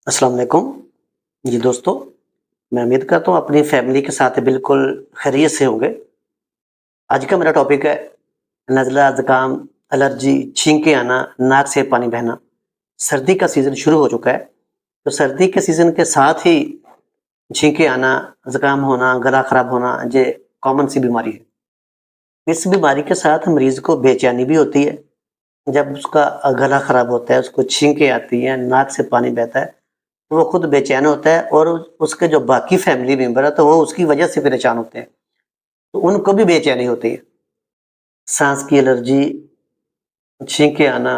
अस्सलाम वालेकुम। जी दोस्तों, मैं उम्मीद करता हूँ अपनी फैमिली के साथ बिल्कुल खैरियत से होंगे। आज का मेरा टॉपिक है नज़ला, ज़ुकाम, एलर्जी, छींकें आना, नाक से पानी बहना। सर्दी का सीज़न शुरू हो चुका है, तो सर्दी के सीज़न के साथ ही छींकें आना, ज़ुकाम होना, गला ख़राब होना ये कॉमन सी बीमारी है। इस बीमारी के साथ मरीज़ को बेचैनी भी होती है। जब उसका गला ख़राब होता है, उसको छींकें आती हैं, नाक से पानी बहता है, तो वो खुद बेचैन होता है और उसके जो बाकी फैमिली मेंबर है तो वो उसकी वजह से परेशान होते हैं, तो उनको भी बेचैनी होती है। सांस की एलर्जी, छींकें आना,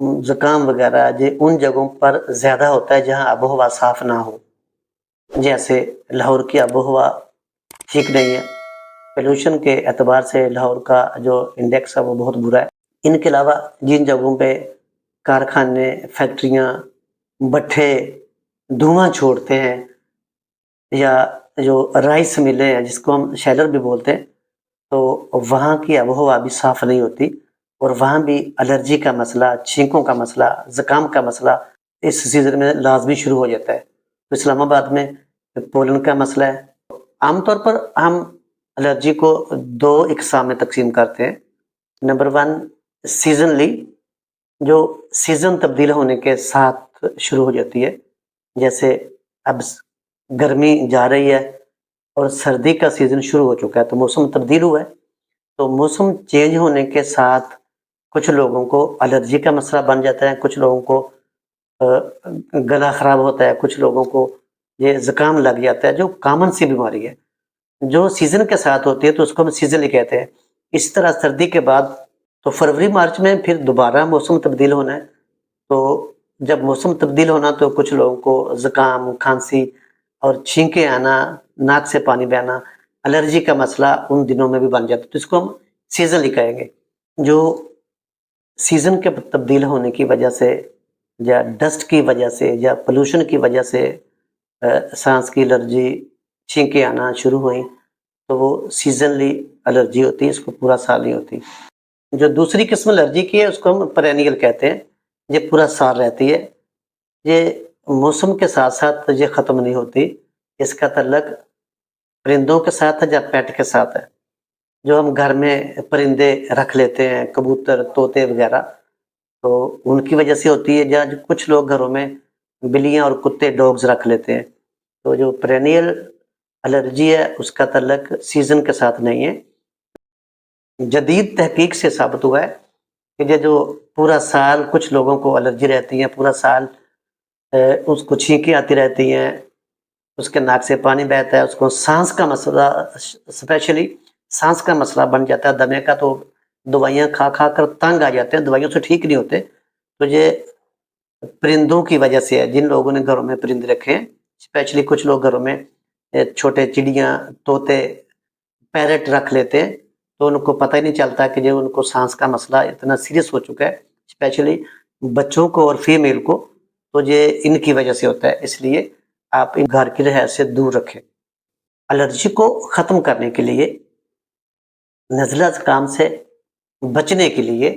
जुकाम वगैरह ये उन जगहों पर ज़्यादा होता है जहाँ आबोहवा साफ ना हो। जैसे लाहौर की आबोहवा ठीक नहीं है, पोल्यूशन के एतबार से लाहौर का जो इंडेक्स है वो बहुत बुरा है। इनके अलावा जिन जगहों पे कारखाने, फैक्ट्रियाँ, भट्ठे धुआं छोड़ते हैं या जो राइस मिलें हैं जिसको हम शैलर भी बोलते हैं, तो वहाँ की आबोहवा भी साफ़ नहीं होती और वहाँ भी एलर्जी का मसला, छींकों का मसला, ज़ुकाम का मसला इस सीज़न में लाज़मी शुरू हो जाता है। तो इस्लामाबाद में पोलन का मसला है। आमतौर पर हम एलर्जी को 2 अक़साम में तक़सीम करते हैं। नंबर 1 सीज़नली, जो सीज़न तब्दील होने के साथ शुरू हो जाती है। जैसे अब गर्मी जा रही है और सर्दी का सीज़न शुरू हो चुका है, तो मौसम तब्दील हुआ है। तो मौसम चेंज होने के साथ कुछ लोगों को एलर्जी का मसला बन जाता है, कुछ लोगों को अ, गला ख़राब होता है, कुछ लोगों को ये ज़ुकाम लग जाता है, जो कॉमन सी बीमारी है। जो सीज़न के साथ होती है तो उसको हम सीज़नली कहते हैं। इसी तरह सर्दी के बाद तो फरवरी-मार्च में फिर दोबारा मौसम तब्दील होना है। तो जब मौसम तब्दील होना तो कुछ लोगों को ज़ुकाम, खाँसी और छींकें आना, नाक से पानी बहना, एलर्जी का मसला उन दिनों में भी बन जाता है, तो इसको हम सीज़नली कहेंगे। जो सीज़न के तब्दील होने की वजह से या डस्ट की वजह से या पॉल्यूशन की वजह से साँस की एलर्जी, छींकें आना शुरू हुई, तो वो सीज़नली एलर्जी होती है, इसको पूरा साल नहीं होती। जो दूसरी किस्म एलर्जी की है उसको हम पेरेनियल कहते हैं, ये पूरा साल रहती है। ये मौसम के साथ-साथ ये ख़त्म नहीं होती, इसका तल्लक परिंदों के साथ है या पेट के साथ है। जो हम घर में परिंदे रख लेते हैं, कबूतर, तोते वगैरह, तो उनकी वजह से होती है, या जो कुछ लोग घरों में बिल्लियाँ और कुत्ते, डॉग्स रख लेते हैं। तो जो पेरेनियल एलर्जी है उसका तल्लक सीज़न के साथ नहीं है। जदीद तहकीक से साबित हुआ है कि ये जो पूरा साल कुछ लोगों को एलर्जी रहती है, पूरा साल उसको छींकें आती रहती हैं, उसके नाक से पानी बहता है, उसको साँस का मसला स्पेशली साँस का मसला बन जाता है, दमे का, तो दवाइयाँ खा-खा कर तंग आ जाते हैं, दवाइयों से ठीक नहीं होते। तो ये परिंदों की वजह से है, जिन लोगों ने घरों में परिंदे रखे हैं, स्पेशली कुछ लोग घरों में छोटे चिड़ियाँ, तोते, पैरट रख लेते हैं, तो उनको पता ही नहीं चलता कि जो उनको साँस का मसला इतना सीरियस हो चुका है, स्पेशली बच्चों को और फीमेल को, तो ये इनकी वजह से होता है। इसलिए आप इन घर की रिहायश से दूर रखें। एलर्जी को ख़त्म करने के लिए, नज़ला ज़ुकाम से बचने के लिए,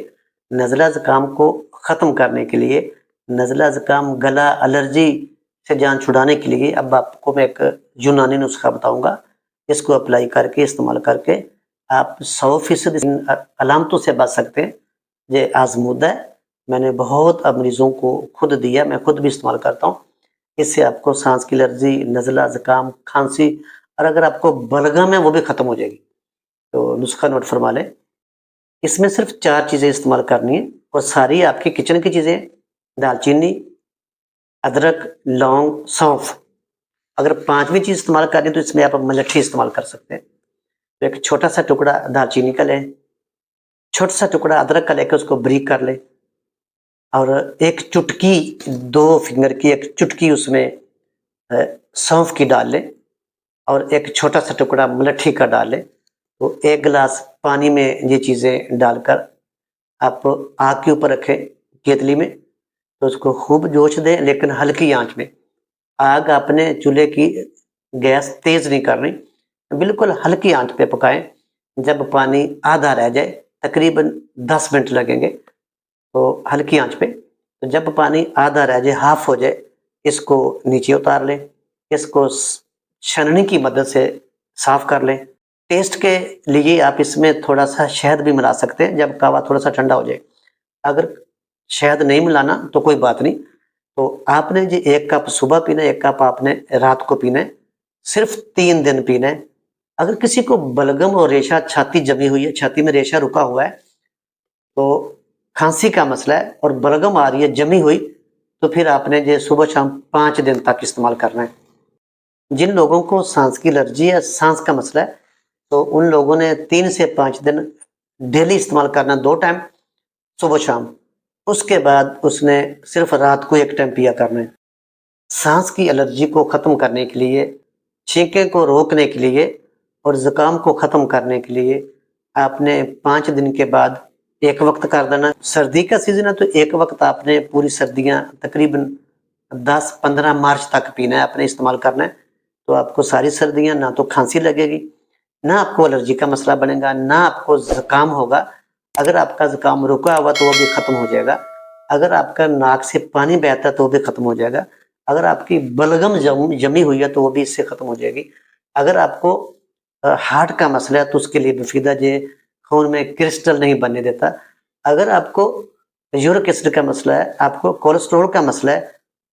नज़ला ज़ुकाम को ख़त्म करने के लिए, नज़ला ज़ुकाम, गला, एलर्जी से जान छुड़ाने के लिए अब आपको मैं एक यूनानी नुस्ख़ा बताऊँगा। इसको अप्लाई करके, इस्तेमाल करके आप 100% इन अलामतों से बच सकते हैं। ये आज़मूदा है, मैंने बहुत मरीज़ों को खुद दिया, मैं खुद भी इस्तेमाल करता हूँ। इससे आपको साँस की एलर्जी, नज़ला, ज़ुकाम, खाँसी और अगर आपको बलगम है वो भी ख़त्म हो जाएगी। तो नुस्ख़ा नोट फरमा लें। इसमें सिर्फ़ 4 चीज़ें इस्तेमाल करनी है और सारी आपकी किचन की चीज़ें हैं। दालचीनी, अदरक, लौंग, सौंफ। अगर 5वीं चीज़ इस्तेमाल करनी है तो इसमें आप मलट्ठी इस्तेमाल कर सकते हैं। तो एक छोटा-सा टुकड़ा दालचीनी का लें, छोटा-सा टुकड़ा अदरक का लेके उसको बारीक कर लें और एक चुटकी, 2 फिंगर की एक चुटकी उसमें अ, सौंफ की डाल लें और एक छोटा-सा टुकड़ा मलट्ठी का डाल लें। तो 1 गिलास पानी में ये चीज़ें डालकर आप आग के ऊपर रखें, केतली में, तो उसको खूब जोश दें लेकिन हल्की आँच में। आग आपने चूल्हे की गैस तेज़ नहीं करनी, बिल्कुल हल्की आँच पे पकाएँ। जब पानी आधा रह जाए, तकरीबन 10 मिनट लगेंगे, तो हल्की आँच पे। तो जब पानी आधा रह जाए, हाफ़ हो जाए, اس کو نیچے اتار لیں، اس کو چھننی کی مدد سے صاف کر لیں۔ ٹیسٹ کے لیے آپ اس میں تھوڑا سا شہد بھی ملا سکتے ہیں جب کہوا تھوڑا سا ٹھنڈا ہو جائے۔ اگر شہد نہیں ملانا تو کوئی بات نہیں، تو آپ نے جی 1 کپ صبح پینا ہے، 1 کپ آپ نے رات کو پینا ہے، صرف 3 دن پینا ہے۔ اگر کسی کو بلغم اور ریشہ چھاتی جمی ہوئی ہے، چھاتی میں ریشہ رکا ہوا ہے، تو کھانسی کا مسئلہ ہے اور بلغم آ رہی ہے جمی ہوئی، تو پھر آپ نے جو صبح شام 5 دن تک استعمال کرنا ہے۔ جن لوگوں کو سانس کی الرجی ہے، سانس کا مسئلہ ہے، تو ان لوگوں نے 3 سے 5 دن ڈیلی استعمال کرنا، 2 ٹائم صبح شام۔ اس کے بعد اس نے صرف رات کو 1 ٹائم پیا کرنا ہے۔ سانس کی الرجی کو ختم کرنے کے لیے، چھینکیں کو روکنے کے لیے اور زکام کو ختم کرنے کے لیے آپ نے 5 دن کے بعد 1 وقت کر دینا۔ سردی کا سیزن ہے تو 1 وقت آپ نے پوری سردیاں تقریباً 10-15 مارچ تک پینا ہے، آپ نے استعمال کرنا ہے، تو آپ کو ساری سردیاں نہ تو کھانسی لگے گی، نہ آپ کو الرجی کا مسئلہ بنے گا، نہ آپ کو زکام ہوگا۔ اگر آپ کا زکام رکا ہوا تو وہ بھی ختم ہو جائے گا، اگر آپ کا ناک سے پانی بہتا ہے تو وہ بھی ختم ہو جائے گا، اگر آپ کی بلغم جمی ہوئی ہے تو وہ بھی اس سے ختم ہو جائے گی، اگر آپ کو ہارٹ کا مسئلہ ہے تو اس کے لیے مفیدہ جو خون میں کرسٹل نہیں بننے دیتا، اگر آپ کو یورک ایسڈ کا مسئلہ ہے، آپ کو کولیسٹرول کا مسئلہ ہے،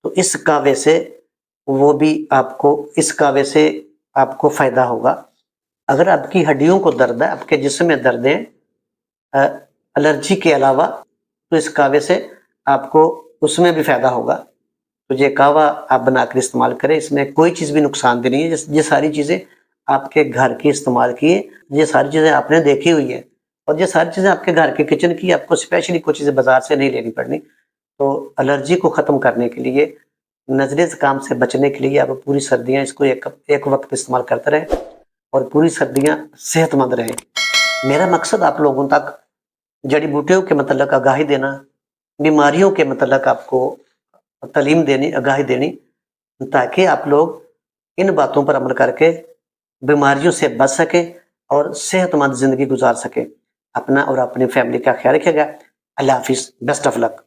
تو اس کہوے سے وہ بھی آپ کو آپ کو فائدہ ہوگا۔ اگر آپ کی ہڈیوں کو درد ہے، آپ کے جسم میں درد ہے الرجی کے علاوہ، تو اس کہوے سے آپ کو اس میں بھی فائدہ ہوگا۔ تو یہ کہوا آپ بنا کر استعمال کریں، اس میں کوئی چیز بھی نقصان دہ نہیں ہے۔ یہ ساری چیزیں آپ کے گھر کی استعمال کی ہے، یہ ساری چیزیں آپ نے دیکھی ہوئی ہیں، اور یہ ساری چیزیں آپ کے گھر کے کچن کی، آپ کو اسپیشلی کوئی چیزیں بازار سے نہیں لینی پڑنی۔ تو الرجی کو ختم کرنے کے لیے، نزلے زکام سے بچنے کے لیے آپ پوری سردیاں اس کو ایک وقت استعمال کرتے رہیں اور پوری سردیاں صحت مند رہیں۔ میرا مقصد آپ لوگوں تک جڑی بوٹیوں کے متعلق آگاہی دینا، بیماریوں کے متعلق آپ کو تعلیم دینی، آگاہی دینی، تاکہ آپ لوگ ان باتوں پر عمل کر کے بیماریوں سے بچ سکیں اور صحت مند زندگی گزار سکیں۔ اپنا اور اپنی فیملی کا خیال رکھے گا۔ اللہ حافظ، بیسٹ آف لک۔